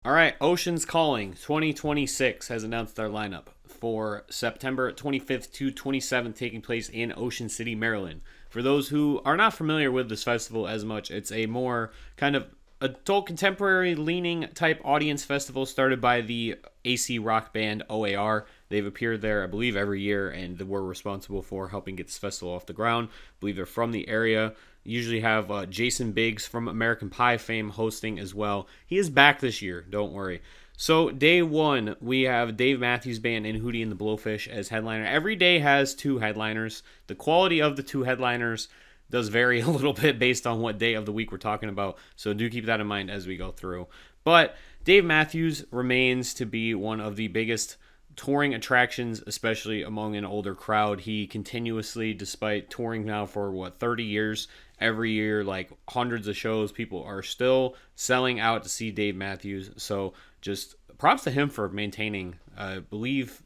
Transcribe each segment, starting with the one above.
All right, Ocean's Calling 2026 has announced their lineup for September 25th to 27th, taking place in Ocean City, Maryland. For those who are not familiar with this festival as much, it's a more kind of adult contemporary leaning type audience festival started by the AC rock band OAR. They've appeared there, I believe, every year and were responsible for helping get this festival off the ground. I believe they're from the area. Usually have Jason Biggs from American Pie fame hosting as well. He is back this year, don't worry. So day one, we have Dave Matthews Band and Hootie and the Blowfish as headliner. Every day has two headliners. The quality of the two headliners does vary a little bit based on what day of the week we're talking about. So do keep that in mind as we go through. But Dave Matthews remains to be one of the biggest touring attractions, especially among an older crowd. He continuously, despite touring now for 30 years, every year, like hundreds of shows, people are still selling out to see Dave Matthews. So just props to him for maintaining. I believe,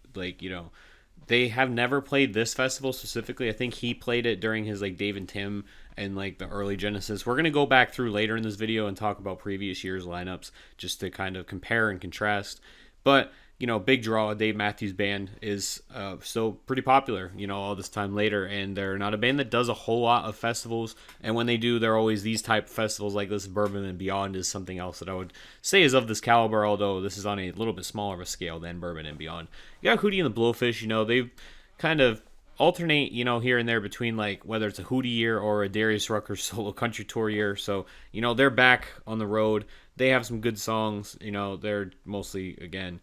they have never played this festival specifically. I think he played it during his Dave and Tim and the early Genesis. We're gonna go back through later in this video and talk about previous years' lineups just to kind of compare and contrast. But big draw. Dave Matthews Band is still pretty popular, all this time later. And they're not a band that does a whole lot of festivals. And when they do, they're always these type of festivals like this. Bourbon and Beyond is something else that I would say is of this caliber, although this is on a little bit smaller of a scale than Bourbon and Beyond. You got Hootie and the Blowfish, they kind of alternate, here and there between whether it's a Hootie year or a Darius Rucker solo country tour year. So, they're back on the road. They have some good songs. They're mostly, again,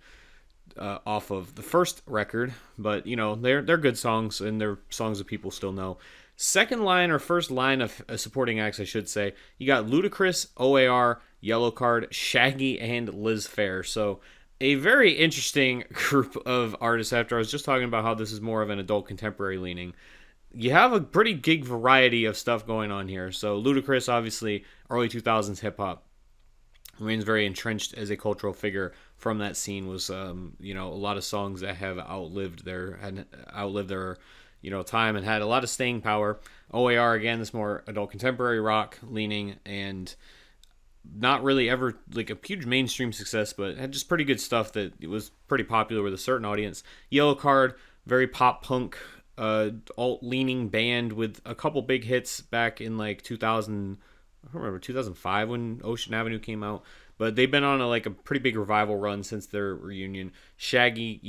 off of the first record, but they're good songs and they're songs that people still know. Second line or first line of supporting acts, I should say, you got Ludacris, OAR, Yellowcard, Shaggy, and Liz Phair. So a very interesting group of artists. After I was just talking about how this is more of an adult contemporary leaning, you have a pretty big variety of stuff going on here. So Ludacris, obviously, early 2000s hip hop, remains very entrenched as a cultural figure from that scene. Was a lot of songs that have outlived their time and had a lot of staying power. OAR, again, this more adult contemporary rock leaning and not really ever a huge mainstream success, but had just pretty good stuff that it was pretty popular with a certain audience. Yellowcard, very pop punk alt leaning band with a couple big hits back in 2000. I don't remember 2005 when Ocean Avenue came out, but they've been on a pretty big revival run since their reunion. Shaggy,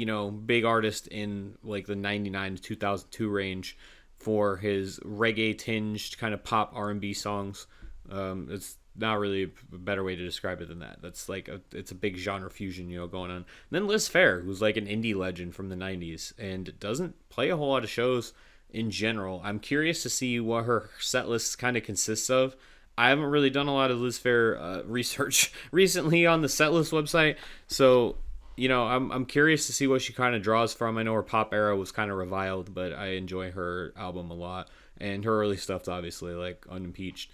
big artist in the 99 to 2002 range for his reggae tinged kind of pop R&B songs. It's not really a better way to describe it than that. That's it's a big genre fusion, going on. And then Liz Phair, who's an indie legend from the 90s and doesn't play a whole lot of shows in general. I'm curious to see what her set list kind of consists of. I haven't really done a lot of Liz Phair research recently on the setlist website, so I'm curious to see what she kind of draws from. I know her pop era was kind of reviled, but I enjoy her album a lot, and her early stuff's obviously Unimpeached.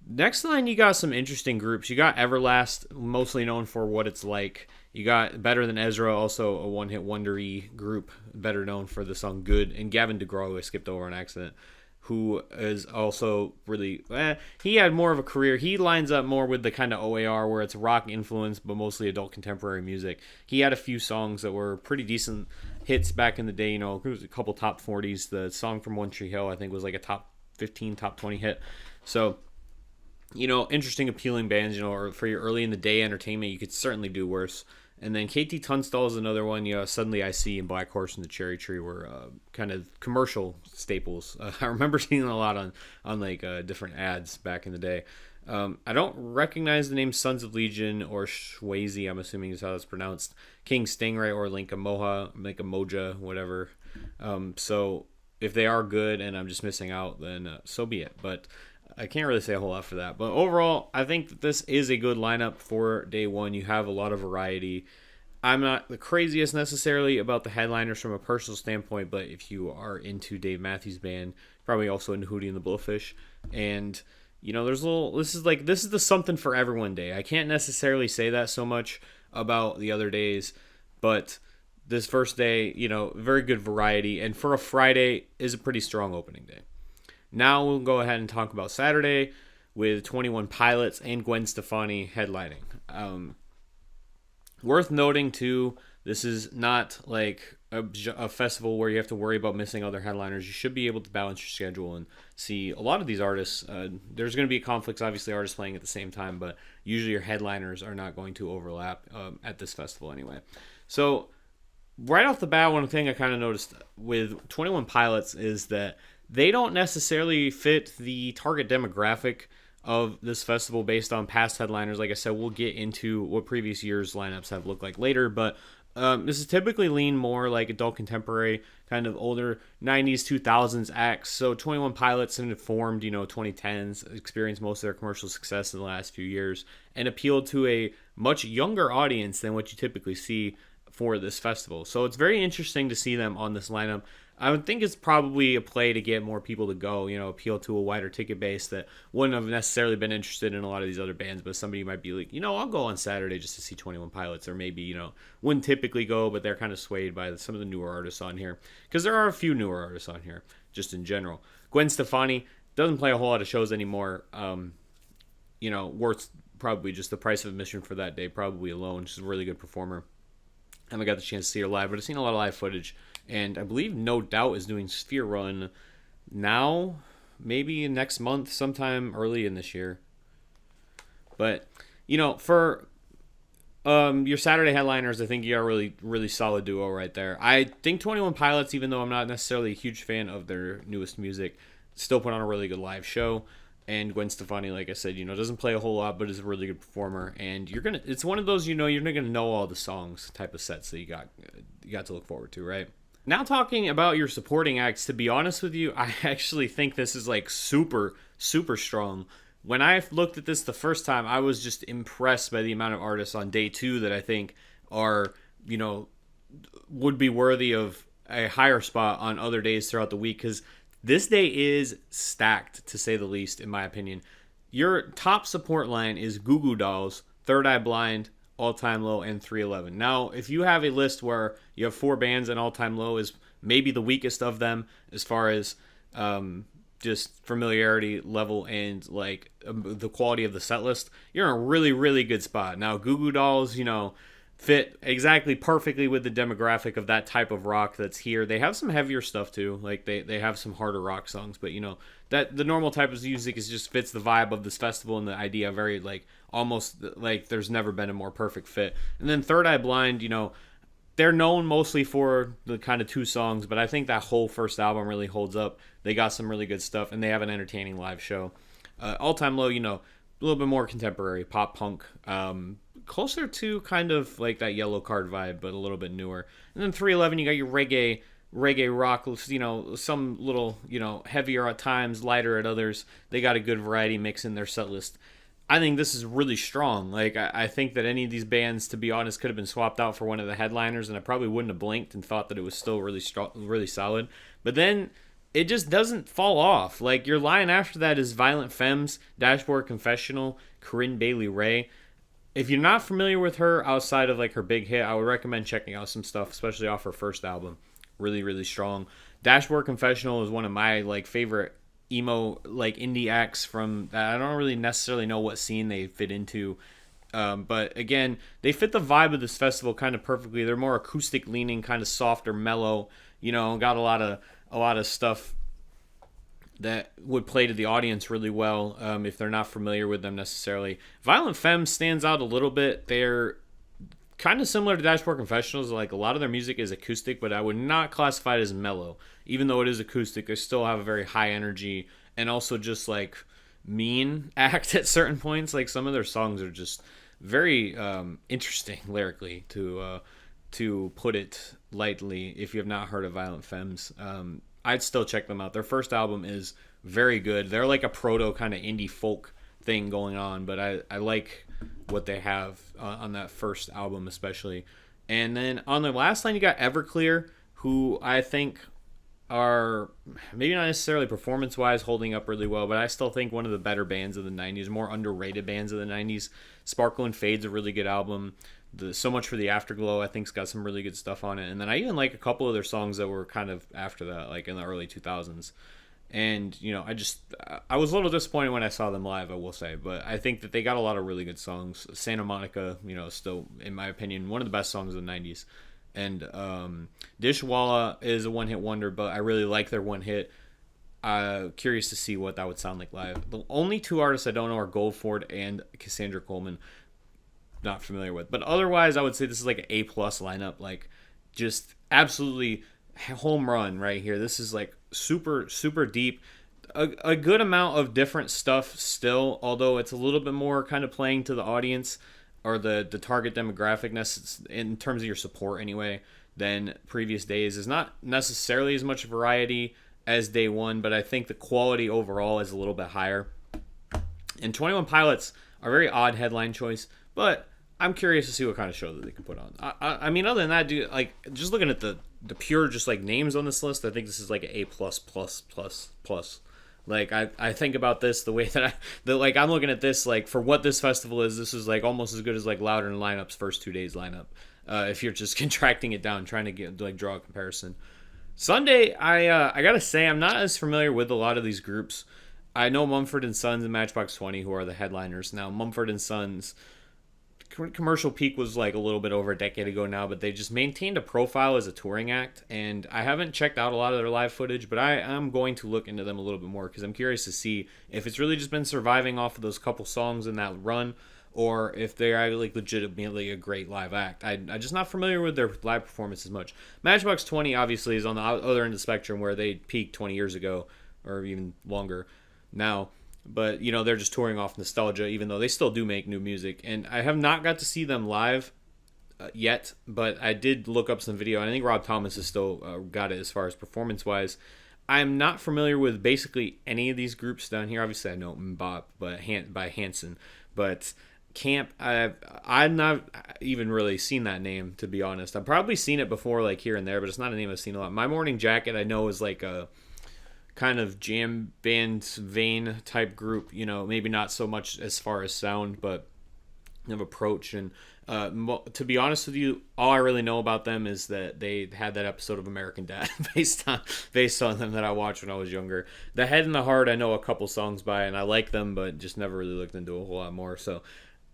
Next line, you got some interesting groups. You got Everlast, mostly known for What It's Like. You got Better Than Ezra, also a one-hit wonder-y group, better known for the song Good, and Gavin DeGraw, I skipped over on accident, who is also really, he had more of a career. He lines up more with the kind of OAR where it's rock influenced, but mostly adult contemporary music. He had a few songs that were pretty decent hits back in the day, it was a couple top 40s. The song from One Tree Hill, I think, was a top 15, top 20 hit. So, interesting, appealing bands, or for your early in the day entertainment, you could certainly do worse. And then KT Tunstall is another one. Suddenly I See and Black Horse and the Cherry Tree were kind of commercial staples. I remember seeing a lot on different ads back in the day. I don't recognize the name Sons of Legion or Shwazy, I'm assuming is how that's pronounced. King Stingray or Linka Moja, whatever. So if they are good and I'm just missing out, then so be it. But I can't really say a whole lot for that. But overall, I think that this is a good lineup for day one. You have a lot of variety. I'm not the craziest necessarily about the headliners from a personal standpoint, but if you are into Dave Matthews Band, probably also into Hootie and the Blowfish. And, there's this is the something for everyone day. I can't necessarily say that so much about the other days, but this first day, very good variety. And for a Friday is a pretty strong opening day. Now we'll go ahead and talk about Saturday with 21 Pilots and Gwen Stefani headlining. Worth noting too, this is not like a festival where you have to worry about missing other headliners. You should be able to balance your schedule and see a lot of these artists. There's going to be conflicts, obviously, artists playing at the same time, but usually your headliners are not going to overlap at this festival anyway. So, right off the bat, one thing I kind of noticed with 21 Pilots is that they don't necessarily fit the target demographic of this festival based on past headliners. Like I said, we'll get into what previous years' lineups have looked like later, but this is typically lean more like adult contemporary, kind of older 90s, 2000s acts. So 21 Pilots and formed, 2010s, experienced most of their commercial success in the last few years, and appealed to a much younger audience than what you typically see for this festival. So it's very interesting to see them on this lineup. I would think it's probably a play to get more people to go, appeal to a wider ticket base that wouldn't have necessarily been interested in a lot of these other bands, but somebody might be like, I'll go on Saturday just to see 21 Pilots, or maybe, wouldn't typically go, but they're kind of swayed by some of the newer artists on here, because there are a few newer artists on here, just in general. Gwen Stefani doesn't play a whole lot of shows anymore, worth probably just the price of admission for that day, probably alone. She's a really good performer. I haven't got the chance to see her live, but I've seen a lot of live footage. And I believe No Doubt is doing Sphere Run now, maybe next month, sometime early in this year. But, for your Saturday headliners, I think you got a really, really solid duo right there. I think 21 Pilots, even though I'm not necessarily a huge fan of their newest music, still put on a really good live show. And Gwen Stefani, like I said, doesn't play a whole lot, but is a really good performer. And it's one of those, you're not gonna know all the songs type of sets that you got to look forward to, right? Now talking about your supporting acts, to be honest with you, I actually think this is like super, super strong. When I looked at this the first time, I was just impressed by the amount of artists on day 2 that I think are, would be worthy of a higher spot on other days throughout the week, because this day is stacked, to say the least, in my opinion. Your top support line is Goo Goo Dolls, Third Eye Blind, All Time Low, and 311. Now, if you have a list where you have 4 bands and All Time Low is maybe the weakest of them as far as just familiarity level and the quality of the set list, you're in a really, really good spot. Now, Goo Goo Dolls, fit exactly perfectly with the demographic of that type of rock that's here. They have some heavier stuff too, like they have some harder rock songs, but that the normal type of music just fits the vibe of this festival and the idea, very almost like there's never been a more perfect fit. And then Third Eye Blind, they're known mostly for the kind of 2 songs, but I think that whole first album really holds up. They got some really good stuff, and they have an entertaining live show. All Time Low, a little bit more contemporary, pop punk, closer to kind of like that Yellow Card vibe, but a little bit newer. And then 311, you got your reggae rock, some little, heavier at times, lighter at others. They got a good variety mix in their set list. I think this is really strong. I think that any of these bands, to be honest, could have been swapped out for one of the headliners, and I probably wouldn't have blinked and thought that it was still really really solid. But then it just doesn't fall off. Your line after that is Violent Femmes, Dashboard Confessional, Corinne Bailey Rae. If you're not familiar with her outside of her big hit, I would recommend checking out some stuff, especially off her first album. Really, really strong. Dashboard Confessional is one of my favorite emo indie acts from that. I don't really necessarily know what scene they fit into, but again, they fit the vibe of this festival kind of perfectly. They're more acoustic leaning, kind of softer, mellow. Got a lot of stuff that would play to the audience really well if they're not familiar with them necessarily. Violent Femmes stands out a little bit. They're kind of similar to Dashboard Confessionals. A lot of their music is acoustic, but I would not classify it as mellow. Even though it is acoustic, they still have a very high energy and also just mean act at certain points. Some of their songs are just very interesting lyrically, to put it lightly. If you have not heard of Violent Femmes, I'd still check them out. Their first album is very good. They're like a proto kind of indie folk thing going on, but I like what they have on that first album especially. And then on the last line, you got Everclear, who I think are maybe not necessarily performance-wise holding up really well, but I still think one of the better bands of the 90s, more underrated bands of the 90s. Sparkle and Fade's a really good album. So Much for the Afterglow, I think, has got some really good stuff on it. And then I even like a couple of their songs that were kind of after that, in the early 2000s. And I was a little disappointed when I saw them live, I will say, but I think that they got a lot of really good songs. Santa Monica, still in my opinion one of the best songs of the '90s, and Dishwalla is a one-hit wonder, but I really like their one hit. Curious to see what that would sound like live. The only two artists I don't know are Goldford and Cassandra Coleman. Not familiar with, but otherwise I would say this is like an A+ lineup, like just absolutely home run right here. This is like super super deep, a good amount of different stuff still, although it's a little bit more kind of playing to the audience or the target demographic in terms of your support anyway than previous days. Is not necessarily as much variety as day one, but I think the quality overall is a little bit higher. And 21 Pilots are a very odd headline choice, but I'm curious to see what kind of show that they can put on. I mean, other than that, dude, like just looking at the pure just like names on this list, I think this is like an A+++++. Like I think about this the way that I'm looking at this, like for what this festival is, this is like almost as good as like Louder and Lineup's first 2 days lineup. If you're just contracting it down, trying to draw a comparison. Sunday, I gotta say I'm not as familiar with a lot of these groups. I know Mumford and Sons and Matchbox 20, who are the headliners now. Mumford and Sons commercial peak was like a little bit over a decade ago now, but they just maintained a profile as a touring act, and I haven't checked out a lot of their live footage, but I am going to look into them a little bit more because I'm curious to see if it's really just been surviving off of those couple songs in that run, or if they're like legitimately a great live act. I'm just not familiar with their live performance as much. Matchbox 20 obviously is on the other end of the spectrum, where they peaked 20 years ago or even longer now. But they're just touring off nostalgia, even though they still do make new music. And I have not got to see them live yet, but I did look up some video, and I think Rob Thomas has still got it as far as performance wise. I'm not familiar with basically any of these groups down here. Obviously I know Mbop by Hanson, but Camp, I've not even really seen that name, to be honest. I've probably seen it before, like here and there, but it's not a name I've seen a lot. My Morning Jacket I know is like a kind of jam band vein type group, maybe not so much as far as sound, but of approach. And to be honest with you, all I really know about them is that they had that episode of American Dad based on them that I watched when I was younger. The Head and the Heart I know a couple songs by, and I like them, but just never really looked into a whole lot more. So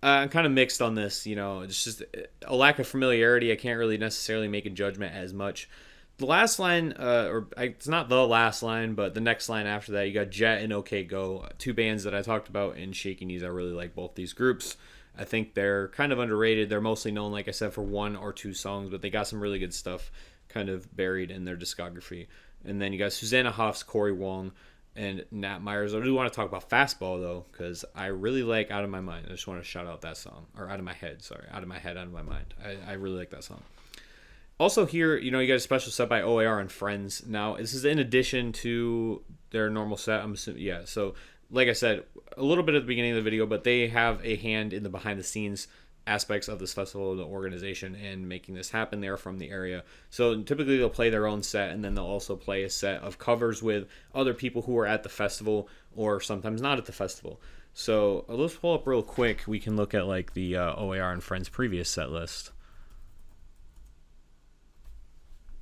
I'm kind of mixed on this. It's just a lack of familiarity. I can't really necessarily make a judgment as much. The last line, it's not the last line, but the next line after that, you got Jet and OK Go, two bands that I talked about in Shaky Knees. I really like both these groups. I think they're kind of underrated. They're mostly known, like I said, for one or two songs, but they got some really good stuff kind of buried in their discography. And then you got Susanna Hoffs, Corey Wong, and Nat Myers. I do want to talk about Fastball, though, because I really like Out of My Mind. I just want to shout out that song. Or Out of My Head, sorry. Out of My Head, Out of My Mind. I really like that song. Also here, you got a special set by OAR and Friends. Now, this is in addition to their normal set. I'm assuming, yeah. So, like I said, a little bit at the beginning of the video, but they have a hand in the behind-the-scenes aspects of this festival, the organization, and making this happen. They are from the area. So, typically, they'll play their own set, and then they'll also play a set of covers with other people who are at the festival or sometimes not at the festival. So, let's pull up real quick. We can look at, like, the OAR and Friends previous set list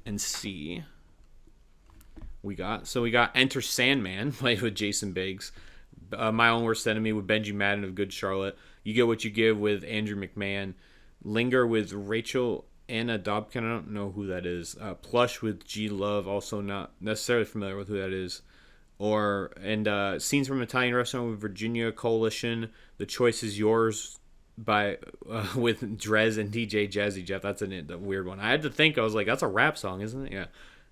and see. We got Enter Sandman, played with Jason Biggs. My Own Worst Enemy with Benji Madden of Good Charlotte. You Get What You Give with Andrew McMahon. Linger with Rachel Anna Dobkin. I don't know who that is. Plush with G Love. Also not necessarily familiar with who that is. Scenes from Italian Restaurant with Virginia Coalition. The Choice Is Yours by with Drez and DJ Jazzy Jeff. That's a weird one. I had to think. I was like, that's a rap song, isn't it? Yeah.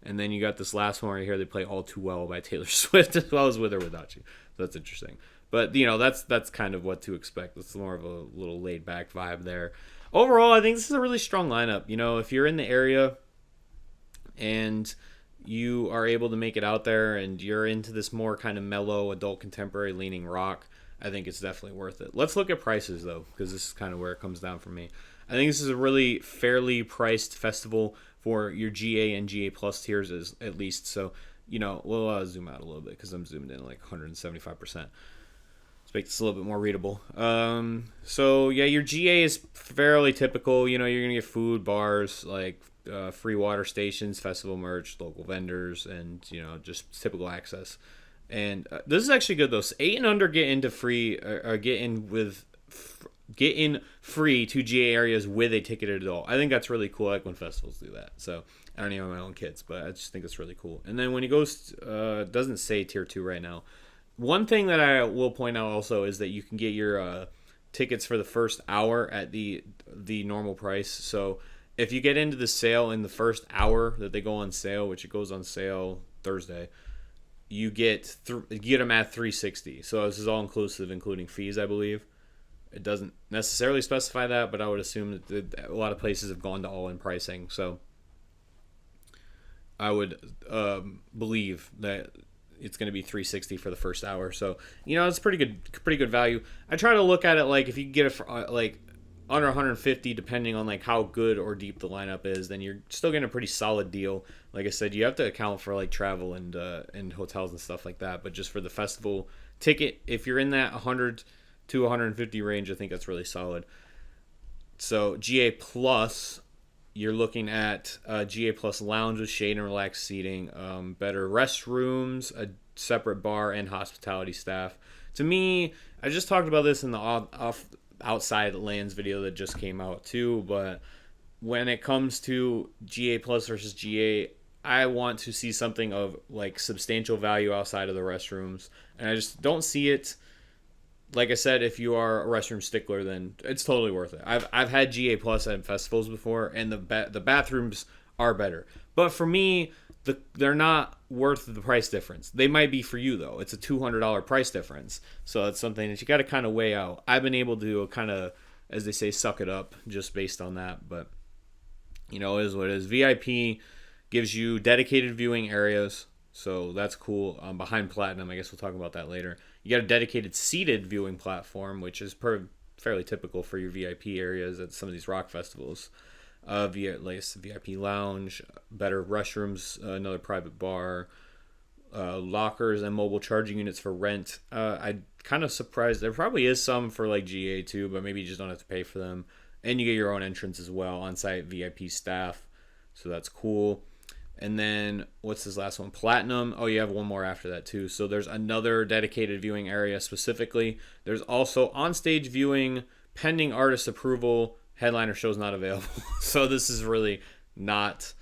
And then you got this last one right here. They play All Too Well by Taylor Swift, as well as With or Without You. So that's interesting. But that's kind of what to expect. It's more of a little laid back vibe there. Overall, I think this is a really strong lineup. If you're in the area and you are able to make it out there and you're into this more kind of mellow adult contemporary leaning rock, I think it's definitely worth it. Let's look at prices, though, because this is kind of where it comes down for me. I think this is a really fairly priced festival for your GA and GA plus tiers, at least. So, we'll zoom out a little bit because I'm zoomed in like 175%. Let's make this a little bit more readable. So, yeah, your GA is fairly typical. You're going to get food, bars, like free water stations, festival merch, local vendors, and, just typical access. And this is actually good though. So 8 and under get into free or get in free to GA areas with a ticketed adult. I think that's really cool. I like when festivals do that. So I don't even have my own kids, but I just think it's really cool. And then when he goes, doesn't say tier 2 right now. One thing that I will point out also is that you can get your tickets for the first hour at the normal price. So if you get into the sale in the first hour that they go on sale, which it goes on sale Thursday, you get them at $360. So this is all inclusive, including fees, I believe. It doesn't necessarily specify that, but I would assume that a lot of places have gone to all-in pricing. So I would believe that it's going to be $360 for the first hour. So it's pretty good value. I try to look at it like if you get it for like under $150, depending on like how good or deep the lineup is, then you're still getting a pretty solid deal. Like I said, you have to account for like travel and hotels and stuff like that. But just for the festival ticket, if you're in that 100 to 150 range, I think that's really solid. So GA Plus, you're looking at GA Plus lounge with shade and relaxed seating, better restrooms, a separate bar, and hospitality staff. To me, I just talked about this in the outside lands video that just came out too, but when it comes to GA Plus versus GA, I want to see something of like substantial value outside of the restrooms, and I just don't see it. Like I said, if you are a restroom stickler, then it's totally worth it. I've had GA Plus at festivals before, and the bathrooms are better. But for me, they're not worth the price difference. They might be for you, though. It's a $200 price difference. So it's something that you got to kind of weigh out. I've been able to kind of, as they say, suck it up just based on that. But, it is what it is. VIP gives you dedicated viewing areas. So that's cool. Behind Platinum, I guess we'll talk about that later. You got a dedicated seated viewing platform, which is fairly typical for your VIP areas at some of these rock festivals. VIP lounge, better restrooms, another private bar, lockers, and mobile charging units for rent. I'm kind of surprised. There probably is some for like GA too, but maybe you just don't have to pay for them. And you get your own entrance as well, on-site VIP staff. So that's cool. And then, what's this last one? Platinum. Oh, you have one more after that, too. So there's another dedicated viewing area specifically. There's also on-stage viewing, pending artist approval. Headliner shows not available. So this is really not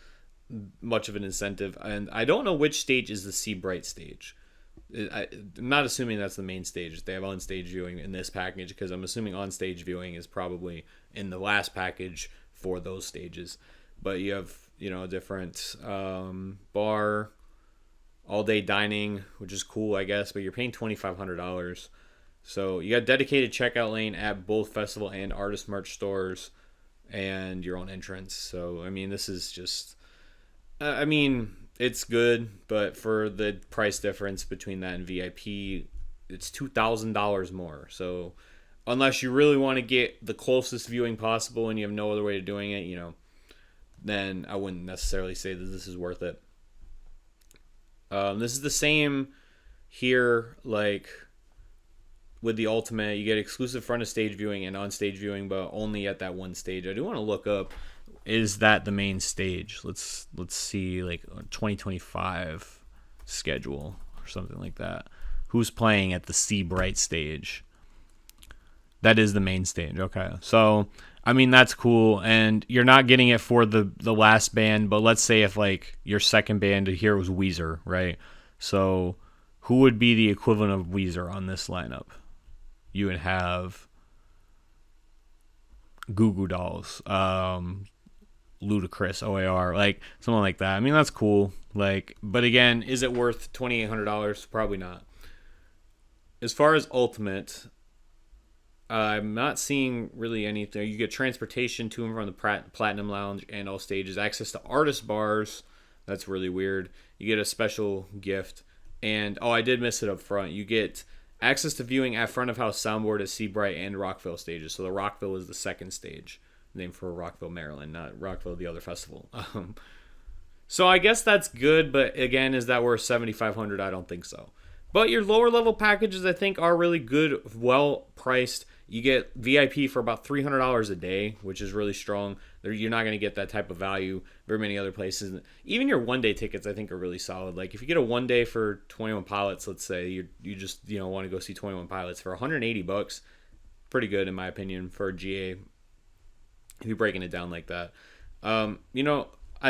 much of an incentive. And I don't know which stage is the See Bright stage. I'm not assuming that's the main stage. They have on-stage viewing in this package, because I'm assuming on-stage viewing is probably in the last package for those stages. But you have a different bar, all-day dining, which is cool, I guess, but you're paying $2,500. So you got dedicated checkout lane at both festival and artist merch stores, and your own entrance. So, this is just... it's good, but for the price difference between that and VIP, it's $2,000 more. So unless you really want to get the closest viewing possible and you have no other way of doing it, then I wouldn't necessarily say that this is worth it. This is the same here, like with the Ultimate. You get exclusive front of stage viewing and on stage viewing, but only at that one stage. I do want to look up, is that the main stage? Let's see, like 2025 schedule or something like that. Who's playing at the See Bright stage? That is the main stage. Okay, so that's cool, and you're not getting it for the last band, but let's say if like your second band to hear was Weezer, right? So who would be the equivalent of Weezer on this lineup? You would have Goo Goo Dolls, Ludacris, OAR, like something like that. That's cool. Like, but again, is it worth $2,800? Probably not. As far as Ultimate, I'm not seeing really anything. You get transportation to and from the Platinum Lounge and all stages, access to artist bars. That's really weird. You get a special gift. And, I did miss it up front. You get access to viewing at front of house soundboard at See Bright and Rockville stages. So the Rockville is the second stage, named for Rockville, Maryland, not Rockville, the other festival. So I guess that's good, but again, is that worth $7,500? I don't think so. But your lower level packages, I think, are really good, well priced. You get VIP for about $300 a day, which is really strong. You're not going to get that type of value very many other places. Even your one-day tickets, I think, are really solid. Like if you get a one day for 21 Pilots, let's say you just want to go see 21 Pilots for $180, pretty good in my opinion for a GA. If you're breaking it down like that, I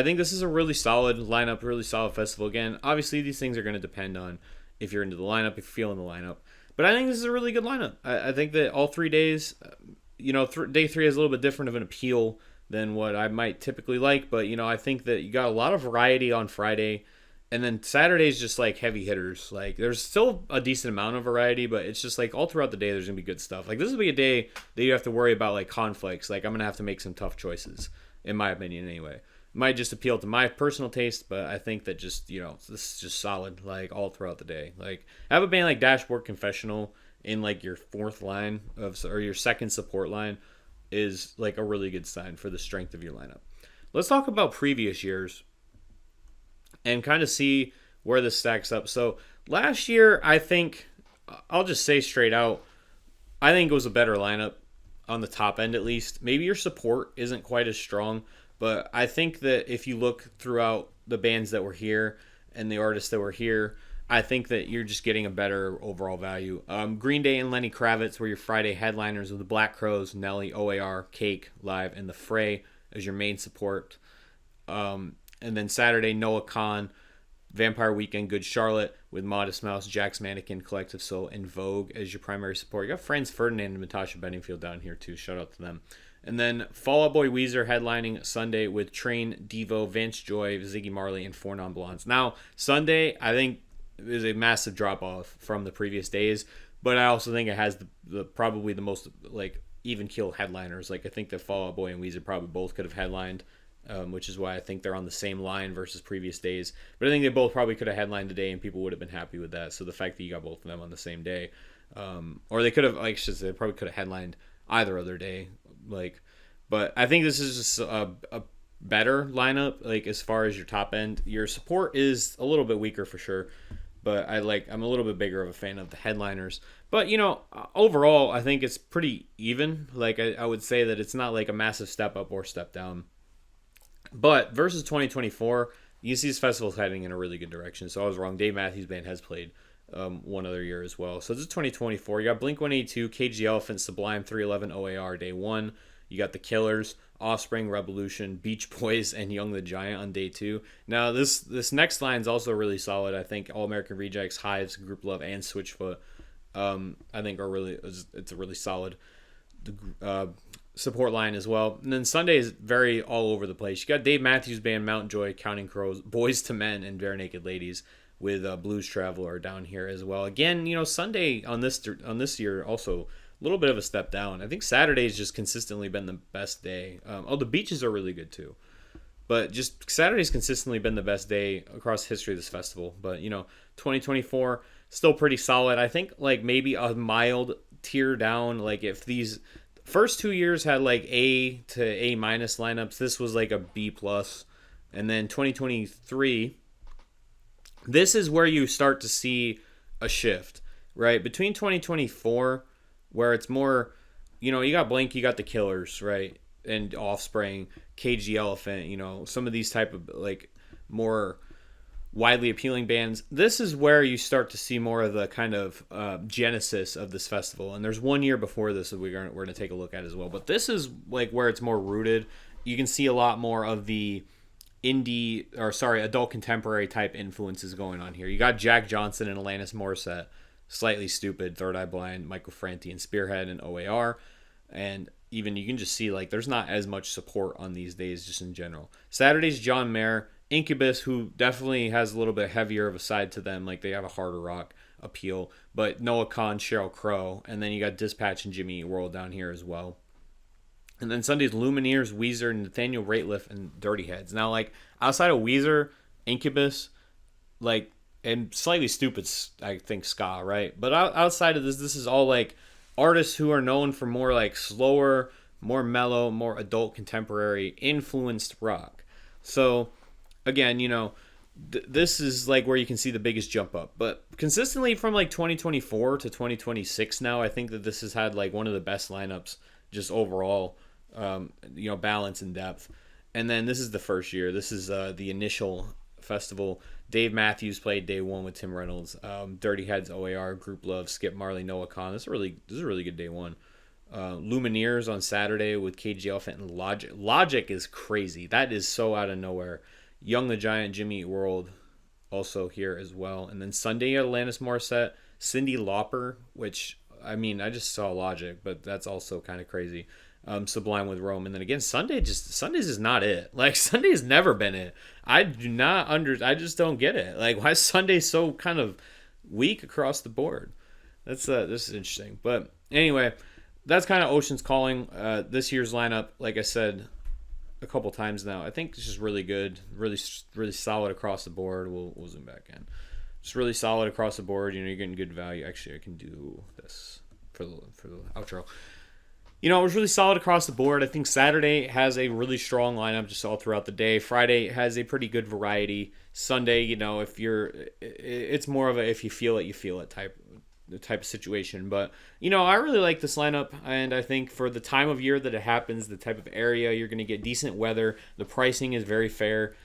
think this is a really solid lineup, really solid festival. Again, obviously these things are going to depend on if you're into the lineup, if you're feeling the lineup. But I think this is a really good lineup. I think that all 3 days, day 3 is a little bit different of an appeal than what I might typically like. But, I think that you got a lot of variety on Friday. And then Saturday's just like heavy hitters. Like there's still a decent amount of variety, but it's just like all throughout the day there's going to be good stuff. Like this will be a day that you have to worry about like conflicts. Like I'm going to have to make some tough choices, in my opinion anyway. Might just appeal to my personal taste, but I think that just, this is just solid, like, all throughout the day. Like, have a band like Dashboard Confessional in, like, your fourth line, or your second support line is, like, a really good sign for the strength of your lineup. Let's talk about previous years and kind of see where this stacks up. So, last year, I think, I'll just say straight out, I think it was a better lineup on the top end, at least. Maybe your support isn't quite as strong, but I think that if you look throughout the bands that were here and the artists that were here, I think that you're just getting a better overall value. Green Day and Lenny Kravitz were your Friday headliners with the Black Crowes, Nelly, OAR, Cake, Live, and The Fray as your main support. And then Saturday, Noah Kahan, Vampire Weekend, Good Charlotte with Modest Mouse, Jack's Mannequin, Collective Soul, and Vogue as your primary support. You got Franz Ferdinand and Natasha Bedingfield down here too. Shout out to them. And then Fall Out Boy Weezer headlining Sunday with Train, Devo, Vance Joy, Ziggy Marley, and Four Non Blondes. Now, Sunday, I think, is a massive drop-off from the previous days, but I also think it has the probably the most, like, even-keel headliners. Like, I think that Fall Out Boy and Weezer probably both could have headlined, which is why I think they're on the same line versus previous days. But I think they both probably could have headlined today, and people would have been happy with that. So the fact that you got both of them on the same day, or they could have, like, they probably could have headlined either other day. But I think this is just a better lineup, like, as far as your top end. Your support is a little bit weaker for sure, but I'm a little bit bigger of a fan of the headliners. But, overall, I think it's pretty even. Like, I would say that it's not like a massive step up or step down. But versus 2024, you see this festival's heading in a really good direction. So I was wrong. Dave Matthews Band has played one other year as well. So this is 2024. You got Blink-182, Cage the Elephant, Sublime, 311, OAR, day 1. You got The Killers, Offspring, Revolution, Beach Boys, and Young the Giant on day 2. Now, this next line is also really solid. I think All American Rejects, Hives, Group Love, and Switchfoot, I think it's a really solid support line as well. And then Sunday is very all over the place. You got Dave Matthews Band, Mount Joy, Counting Crows, Boys to Men, and Bare Naked Ladies with Blues Traveler down here as well. Again, Sunday on this year also a little bit of a step down. I think Saturday's just consistently been the best day. The beaches are really good too. But just Saturday's consistently been the best day across history of this festival. But, 2024, still pretty solid. I think, like, maybe a mild tier down. Like, if these first 2 years had, like, A to A minus lineups, this was, like, a B plus. And then 2023, this is where you start to see a shift, right? Between 2024, where it's more, you got Blink, you got The Killers, right? And Offspring, Cage the Elephant, some of these type of, like, more widely appealing bands. This is where you start to see more of the kind of genesis of this festival. And there's 1 year before this that we're going to take a look at as well. But this is, like, where it's more rooted. You can see a lot more of the adult contemporary type influences going on here. You got Jack Johnson and Alanis Morissette, Slightly Stupid, Third Eye Blind, Michael Franti and Spearhead and OAR. And even you can just see, like, there's not as much support on these days just in general. Saturday's John Mayer, Incubus, who definitely has a little bit heavier of a side to them. Like, they have a harder rock appeal. But Noah Kahan, Sheryl Crow, and then you got Dispatch and Jimmy Eat World down here as well. And then Sunday's Lumineers, Weezer, Nathaniel Rateliff, and Dirty Heads. Now, like, outside of Weezer, Incubus, like, and Slightly Stupid, I think, ska, right? But outside of this is all, like, artists who are known for more, like, slower, more mellow, more adult contemporary influenced rock. So, again, this is like where you can see the biggest jump up. But consistently from like 2024 to 2026 now, I think that this has had like one of the best lineups just overall, balance and depth. And then this is the first year. This is the initial festival. Dave Matthews played day one with Tim Reynolds. Dirty Heads, OAR, Group Love, Skip Marley, Noah Khan. This is a really good day one. Lumineers on Saturday with KG Elephant and Logic. Logic is crazy. That is so out of nowhere. Young the Giant, Jimmy Eat World also here as well. And then Sunday, Alanis Morissette, Cyndi Lauper, which, I mean, I just saw Logic, but that's also kind of crazy. Sublime with Rome. And then again, Sundays is not it. Like, Sunday has never been it. I just don't get it. Like, why is Sunday so kind of weak across the board? This is interesting. But anyway, that's kind of Ocean's Calling. This year's lineup, like I said a couple times now, I think it's just really good, really solid across the board. We'll zoom back in. Just really solid across the board. You're getting good value. Actually, I can do this for the outro. It was really solid across the board. I think Saturday has a really strong lineup just all throughout the day. Friday has a pretty good variety. Sunday, it's more of a if you feel it type of situation. But I really like this lineup, and I think for the time of year that it happens, the type of area, you're going to get decent weather. The pricing is very fair,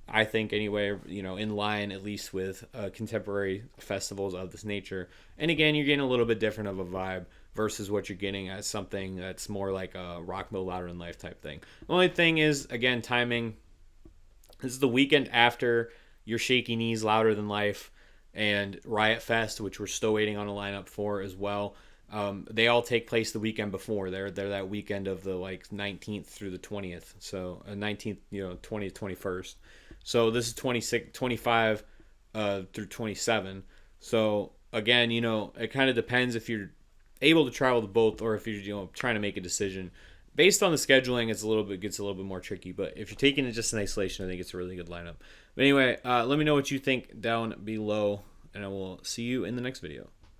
I think, anyway, in line at least with contemporary festivals of this nature. And again, you're getting a little bit different of a vibe versus what you're getting as something that's more like a rock mill louder than life type thing. The only thing is, again, timing. This is the weekend after your Shaky Knees Louder Than Life and Riot Fest, which we're still waiting on a lineup for as well. They all take place the weekend before. They're that weekend of the 19th through the 20th. So 19th, 20th, 21st. So this is 26, 25 through 27. So again, it kind of depends if you're able to travel to both or if you're trying to make a decision. Based on the scheduling, gets a little bit more tricky. But if you're taking it just in isolation, I think it's a really good lineup. But anyway, let me know what you think down below, and I will see you in the next video.